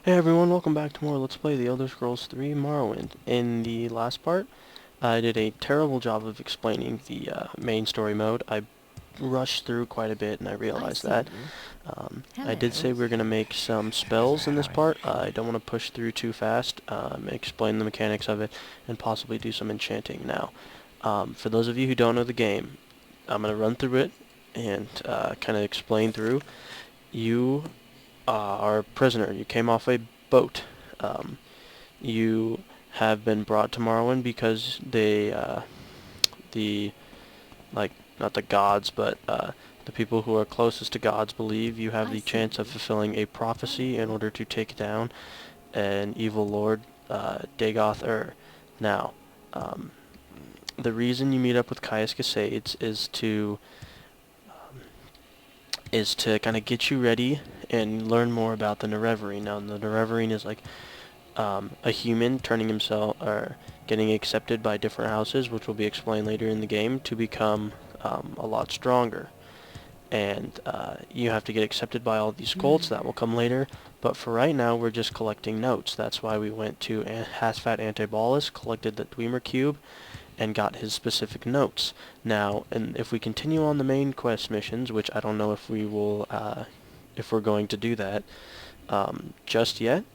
Hey everyone, welcome back to more Let's Play The Elder Scrolls 3 Morrowind. In the last part, I did a terrible job of explaining the main story mode. I rushed through quite a bit and I I realized see that. you. I did Hello. say we are going to make some spells in this part. I don't want to push through too fast, explain the mechanics of it, and possibly do some enchanting now. For those of you who don't know the game, I'm going to run through it and kind of explain through. You are a prisoner. You came off a boat. Um, you have been brought to Morrowind because the, like, not the gods, but the people who are closest to gods believe you have I the see chance of you. fulfilling a prophecy in Hello. order to take down an evil lord, Dagoth Ur. Now, um, the reason you meet up with Caius Casades is to kind of get you ready and learn more about the Nerevarine. Now, the Nerevarine is like a human turning himself or getting accepted by different houses, which will be explained later in the game, to become a lot stronger. And you have to get accepted by all these cults. That will come later. But for right now, we're just collecting notes. That's why we went to Hasfat Antibolus, collected the Dwemer Cube, and got his specific notes. Now, and if we continue on the main quest missions, which I don't know if we will, if we're going to do that just yet,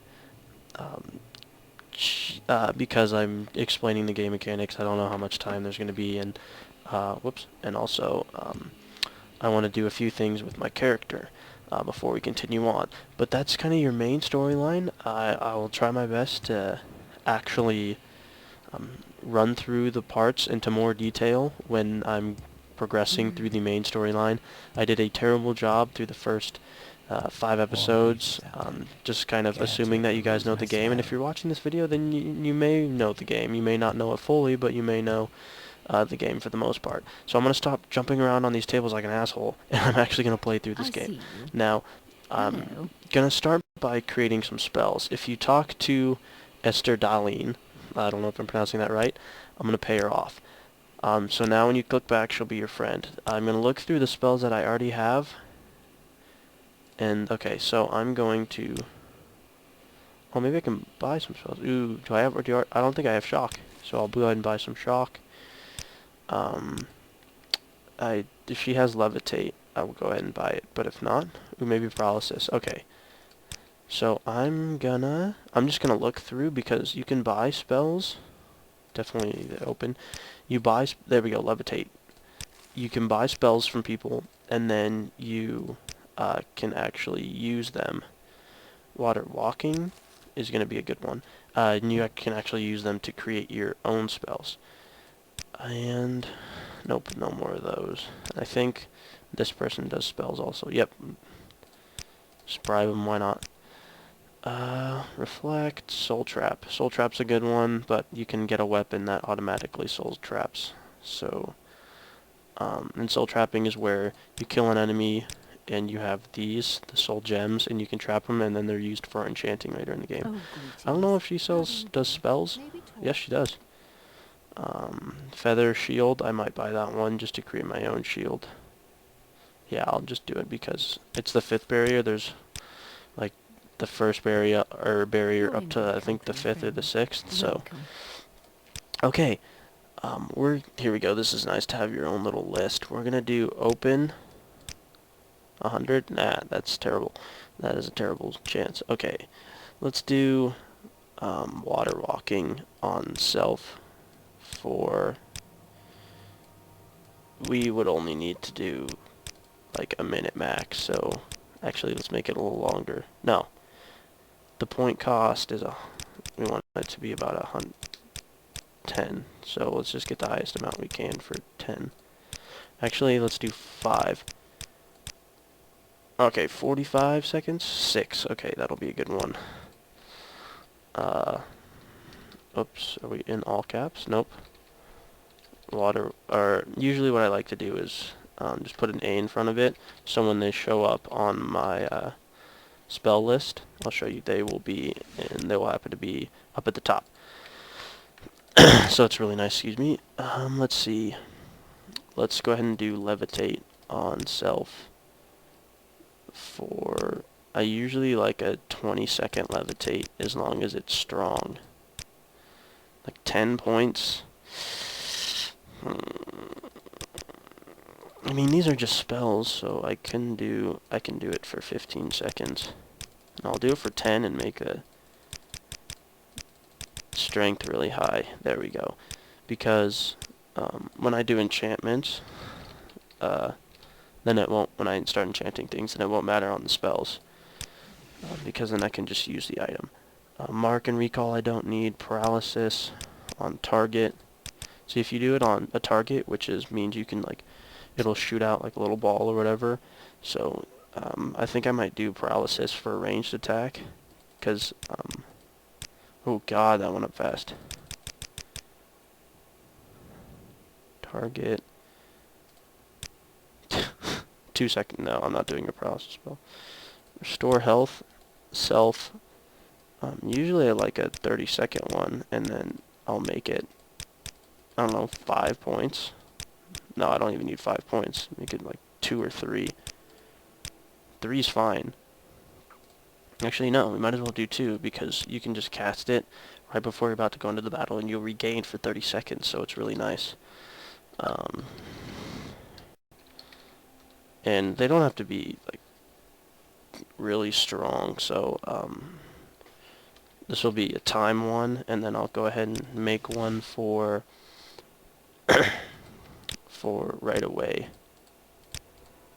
um, because I'm explaining the game mechanics, I don't know how much time there's going to be, and whoops, and also I want to do a few things with my character before we continue on. But that's kind of your main storyline. I will try my best to actually run through the parts into more detail when I'm progressing through the main storyline. I did a terrible job through the first 5 episodes, Greetings out there. just kind of assuming that you guys Caretakers know the game, and if myself. you're watching this video, then you may know the game. You may not know it fully, but you may know the game for the most part. So I'm going to stop jumping around on these tables like an asshole, and I'm actually going to play through this I game. see you. Now, I'm Hello. going to start by creating some spells. If you talk to Esther Darlene, I don't know if I'm pronouncing that right, I'm going to pay her off. So now when you click back, she'll be your friend. I'm going to look through the spells that I already have. And, okay, so I'm going to... Oh, maybe I can buy some spells. Ooh, do I have... Or I don't think I have shock. So I'll go ahead and buy some shock. Um, if she has levitate, I will go ahead and buy it. But if not... Ooh, maybe paralysis. Okay. So I'm just gonna look through because you can buy spells. Definitely open. You buy... There we go, levitate. You can buy spells from people, and then you can actually use them. Water walking is going to be a good one. And you can actually use them to create your own spells. And nope, no more of those. I think this person does spells also. Yep, just bribe them, why not? Reflect, soul trap. Soul trap's a good one, but you can get a weapon that automatically soul traps. So and soul trapping is where you kill an enemy and you have the soul gems, and you can trap them, and then they're used for enchanting later in the game. Oh, I don't know greetings. if she How do you does do? spells. Maybe Yes, talk. she does. Feather shield, I might buy that one just to create my own shield. Yeah, I'll just do it because it's the 5th barrier. There's like the first barrier You're up in to good I think the company, 5th or the friend. 6th. So Welcome. okay, here we go. This is nice to have your own little list. We're gonna do open 100? Nah, that's terrible. That is a terrible chance. Okay, let's do water walking on self for... We would only need to do like a minute max, so actually let's make it a little longer. No, the point cost is we want it to be about 10, so let's just get the highest amount we can for 10. Actually, let's do 5. Okay, 45 seconds? 6. Okay, that'll be a good one. Uh, oops, are we in all caps? Nope. Water, or usually what I like to do is just put an A in front of it, so when they show up on my spell list, I'll show you they will be, and they will happen to be up at the top. So it's really nice, excuse me. Let's see. Let's go ahead and do levitate on self for I usually like a 20-second levitate as long as it's strong. Like 10 points. I mean, these are just spells, so I can do it for 15 seconds. And I'll do it for 10 and make the strength really high. There we go. Because when I do enchantments, then it won't, when I start enchanting things, then it won't matter on the spells. Because then I can just use the item. Mark and recall I don't need. Paralysis on target. See, if you do it on a target, which means you can, like, it'll shoot out like a little ball or whatever. So I think I might do paralysis for a ranged attack. Because, oh god, that went up fast. Target. 2 seconds. No, I'm not doing a paralysis spell. Restore health. Self. Usually I like a 30-second one, and then I'll make it, I don't know, 5 points. No, I don't even need 5 points. Make it like 2 or 3. 3's fine. Actually, no, we might as well do 2, because you can just cast it right before you're about to go into the battle, and you'll regain for 30 seconds, so it's really nice. And they don't have to be, like, really strong, so, this will be a time one, and then I'll go ahead and make one for right away.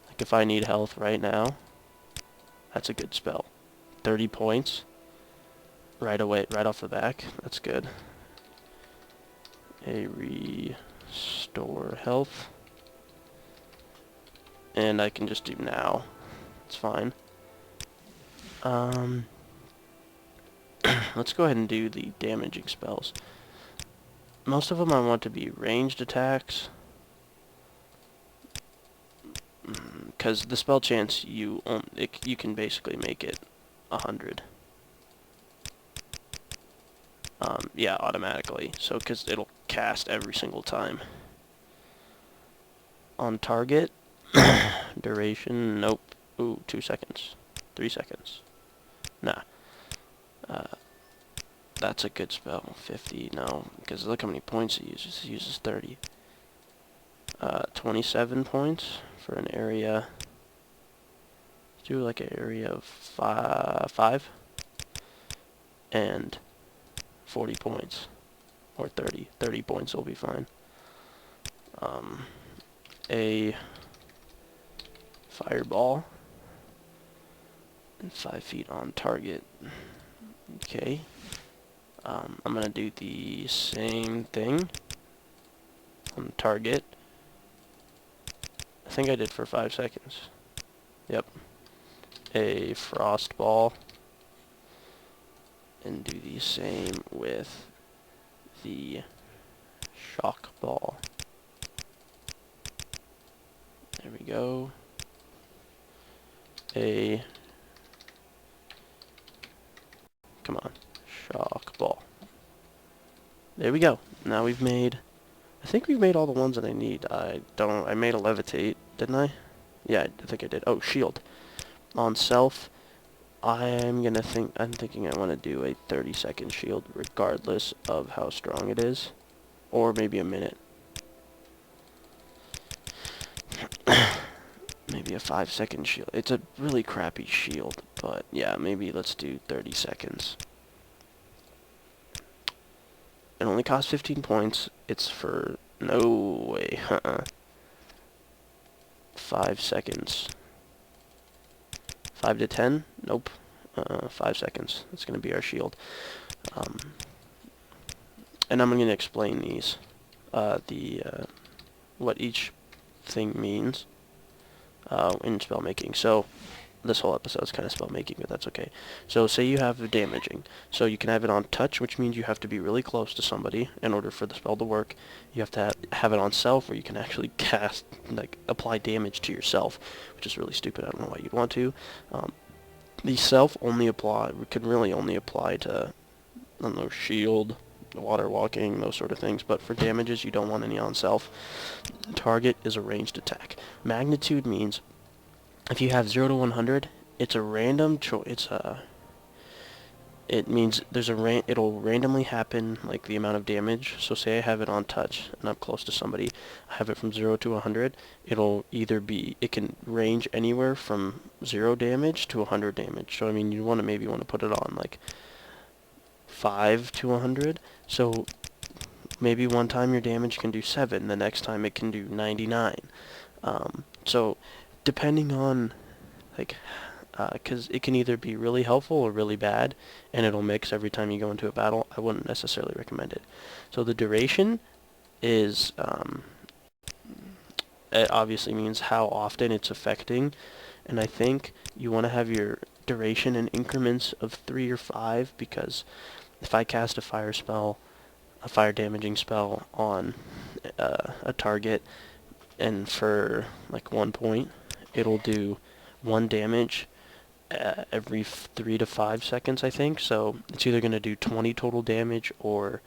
Like if I need health right now, that's a good spell. 30 points right away, right off the back. That's good. A restore health, and I can just do now. It's fine. Let's go ahead and do the damaging spells. Most of them I want to be ranged attacks, because the spell chance you can basically make it 100. Yeah, automatically. So because it'll cast every single time. On target, duration, nope. Ooh, 2 seconds, 3 seconds. Nah. That's a good spell. 50, no, because look how many points it uses. It uses 30. 27 points for an area. Let's do like an area of 5. And 40 points. Or 30. 30 points will be fine. A fireball. And 5 feet on target. Okay. I'm going to do the same thing on target. I think I did for 5 seconds. Yep. A frost ball. And do the same with the shock ball. There we go. Come on. Shock ball. There we go. Now we've made, I think we've made all the ones that I need. I made a levitate, didn't I? Yeah, I think I did. Oh, shield. On self, I'm thinking I want to do a 30-second shield regardless of how strong it is. Or maybe a minute. Maybe a 5-second shield. It's a really crappy shield, but yeah, maybe let's do 30 seconds. It only costs 15 points. It's for, no way, 5 seconds. 5 to 10? Nope. 5 seconds. That's going to be our shield. And I'm going to explain these. What each thing means in spell making. So this whole episode is kind of spell making, but that's okay. So say you have damaging. So you can have it on touch, which means you have to be really close to somebody in order for the spell to work. You have to have it on self, where you can actually cast, like, apply damage to yourself, which is really stupid. I don't know why you'd want to. The self can really only apply to, I don't know, shield, water walking, those sort of things, but for damages you don't want any on self. Target is a ranged attack. Magnitude means if you have 0 to 100 it's a random choice. It means it'll randomly happen, like the amount of damage. So say I have it on touch and I'm close to somebody, I have it from 0 to 100. It can range anywhere from 0 damage to 100 damage. So I mean, maybe want to put it on like 5 to 100. So maybe one time your damage can do 7, the next time it can do 99. So depending on, like, because it can either be really helpful or really bad, and it'll mix every time you go into a battle. I wouldn't necessarily recommend it. So the duration is, it obviously means how often it's affecting, and I think you want to have your duration in increments of 3 or 5, because if I cast a fire damaging spell on a target, and for like 1 point, it'll do 1 damage every 3 to 5 seconds, I think. So it's either going to do 20 total damage, or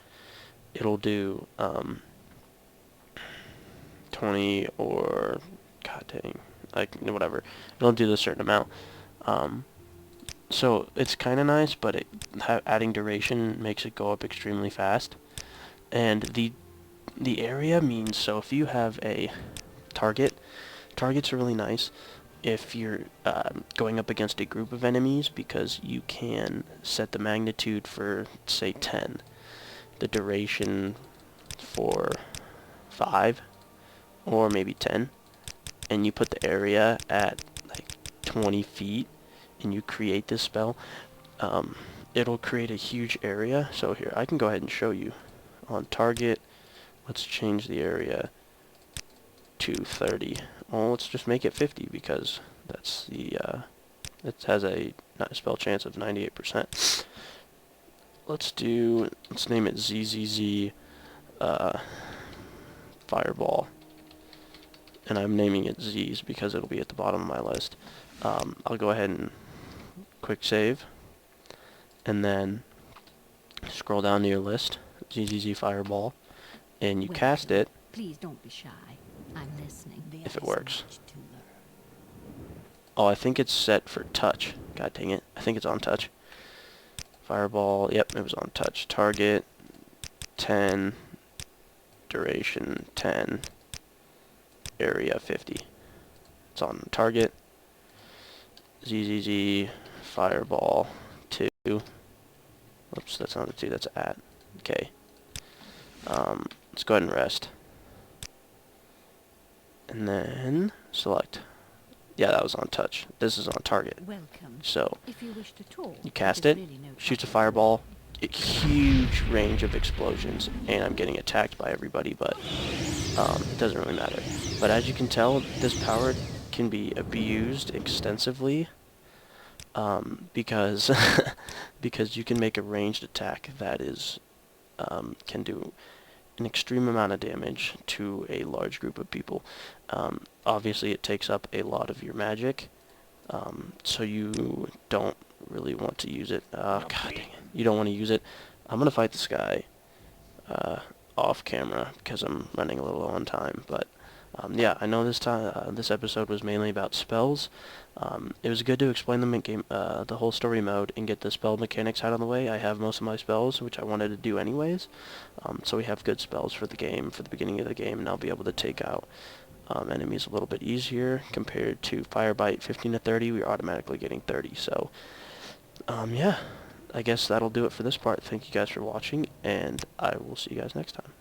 it'll do 20, or god dang, like whatever. It'll do a certain amount. So it's kind of nice, but adding duration makes it go up extremely fast. And the area means, so if you have a targets are really nice if you're going up against a group of enemies, because you can set the magnitude for, say, 10, the duration for 5, or maybe 10, and you put the area at like 20 feet, and you create this spell. It'll create a huge area. So here, I can go ahead and show you. On target, let's change the area to 30. Well, let's just make it 50, because that's the it has a spell chance of 98%. Let's name it ZZZ Fireball, and I'm naming it Z's because it'll be at the bottom of my list. I'll go ahead and quick save, and then scroll down to your list, ZZZ Fireball, and you cast it. Please don't be shy. I'm listening. If it works. Oh, I think it's set for touch. God dang it. I think it's on touch. Fireball, yep, it was on touch. Target, 10. Duration, 10. Area, 50. It's on target. ZZZ, Fireball, 2. Oops, that's not the 2, that's at. Okay. Let's go ahead and rest. And then select. Yeah, that was on touch. This is on target. Welcome. So if you wish to talk, you cast it, really no shoots a fireball, huge range of explosions, and I'm getting attacked by everybody, but it doesn't really matter. But as you can tell, this power can be abused extensively, because because you can make a ranged attack that is can do an extreme amount of damage to a large group of people. Obviously, it takes up a lot of your magic, so you don't really want to use it. God dang it. You don't want to use it. I'm going to fight this guy off camera because I'm running a little low on time, but yeah, I know this episode was mainly about spells. It was good to explain the whole story mode and get the spell mechanics out of the way. I have most of my spells, which I wanted to do anyways. So we have good spells for the game, for the beginning of the game, and I'll be able to take out enemies a little bit easier. Compared to Firebite 15 to 30, we're automatically getting 30. So, yeah, I guess that'll do it for this part. Thank you guys for watching, and I will see you guys next time.